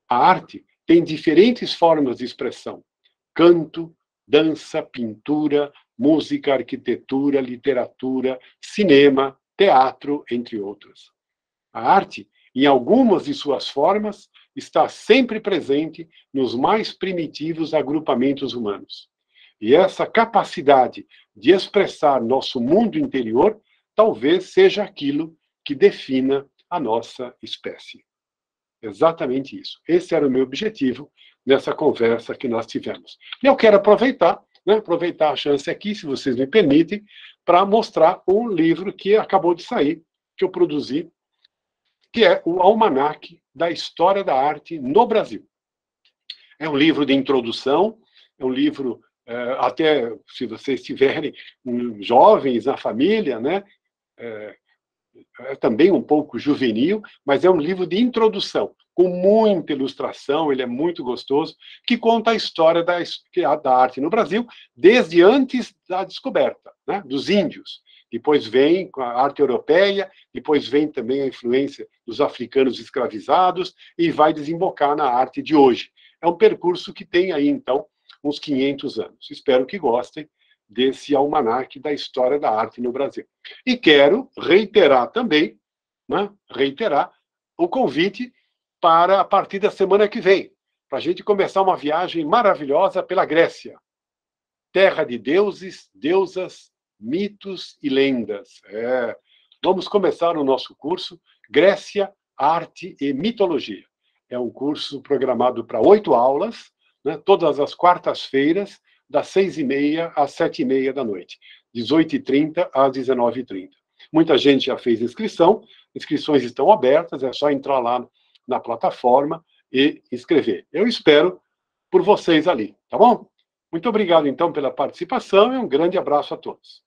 A arte tem diferentes formas de expressão: canto, dança, pintura, música, arquitetura, literatura, cinema, teatro, entre outras. A arte, em algumas de suas formas, está sempre presente nos mais primitivos agrupamentos humanos. E essa capacidade de expressar nosso mundo interior talvez seja aquilo que defina a nossa espécie. Exatamente isso. Esse era o meu objetivo nessa conversa que nós tivemos. E eu quero aproveitar, né, aproveitar a chance aqui, se vocês me permitem, para mostrar um livro que acabou de sair, que eu produzi, que é o Almanaque da História da Arte no Brasil. É um livro de introdução, é um livro, até se vocês tiverem jovens na família, né, é também um pouco juvenil, mas é um livro de introdução, com muita ilustração, ele é muito gostoso, que conta a história da arte no Brasil, desde antes da descoberta, né, dos índios. Depois vem a arte europeia, depois vem também a influência dos africanos escravizados, e vai desembocar na arte de hoje. É um percurso que tem aí, então, uns 500 anos. Espero que gostem desse almanaque da história da arte no Brasil. E quero reiterar também, né, reiterar o convite para a partir da semana que vem, para a gente começar uma viagem maravilhosa pela Grécia. Terra de deuses, deusas, mitos e lendas. Vamos começar o nosso curso Grécia, Arte e Mitologia. É um curso programado para 8 aulas, né, todas as quartas-feiras, das 6h30 às 7h30 da noite, 18h30 às 19h30. Muita gente já fez inscrição, inscrições estão abertas, é só entrar lá na plataforma e inscrever. Eu espero por vocês ali, tá bom? Muito obrigado, então, pela participação e um grande abraço a todos.